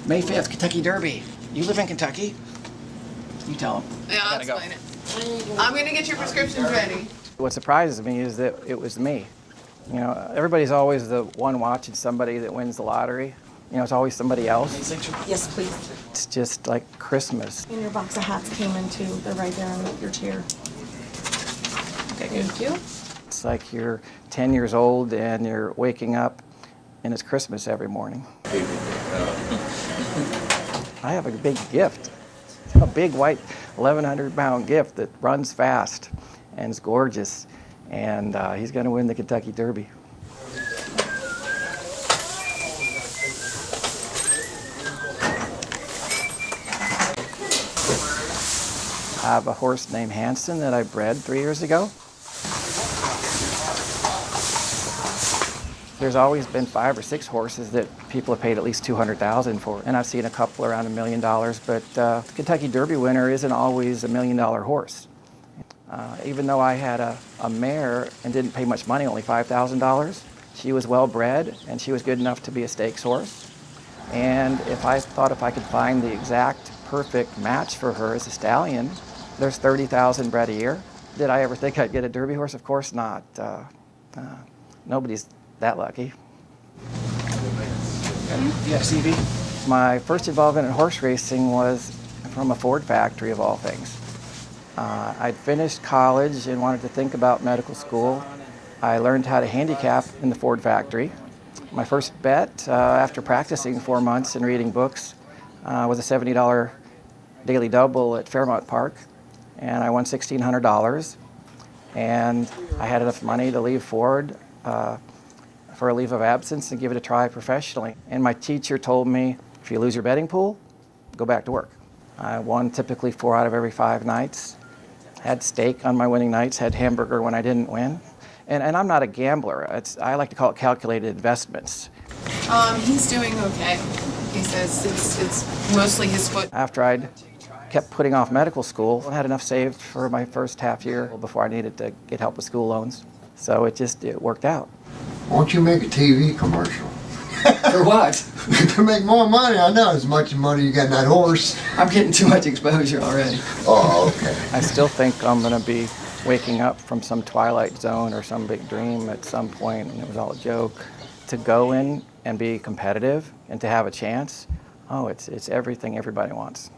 May 5th, Kentucky Derby. You live in Kentucky? You tell them. Yeah, I'll explain it. I'm going to get your prescriptions ready. What surprises me is that it was me. You know, everybody's always the one watching somebody that wins the lottery. You know, it's always somebody else. Yes, please. It's just like Christmas. And your box of hats came in too. They're right there on your chair. Okay, thank you. It's like you're 10 years old and you're waking up and it's Christmas every morning. I have a big gift. A big white 1,100-pound gift that runs fast and is gorgeous. And he's going to win the Kentucky Derby. I have a horse named Hansen that I bred 3 years ago. There's always been 5 or 6 horses that people have paid at least $200,000 for, and I've seen a couple around $1 million, but the Kentucky Derby winner isn't always a $1 million horse. Even though I had a mare and didn't pay much money, only $5,000, she was well bred and she was good enough to be a stakes horse. And if I could find the exact perfect match for her as a stallion, there's 30,000 bred a year. Did I ever think I'd get a Derby horse? Of course not. Nobody's that lucky. Yeah, CV. My first involvement in horse racing was from a Ford factory, of all things. I'd finished college and wanted to think about medical school. I learned how to handicap in the Ford factory. My first bet, after practicing 4 months and reading books, was a $70 daily double at Fairmount Park, and I won $1,600. And I had enough money to leave Ford for a leave of absence and give it a try professionally. And my teacher told me, if you lose your betting pool, go back to work. I won typically 4 out of every 5 nights. Had steak on my winning nights, had hamburger when I didn't win. And I'm not a gambler. I like to call it calculated investments. He's doing okay. He says it's mostly his foot. After I'd kept putting off medical school, I had enough saved for my first half year before I needed to get help with school loans. So it worked out. Why don't you make a TV commercial? For what? To make more money. I know as much money you got in that horse. I'm getting too much exposure already. Oh, okay. I still think I'm going to be waking up from some twilight zone or some big dream at some point, and it was all a joke. To go in and be competitive and to have a chance, it's everything everybody wants.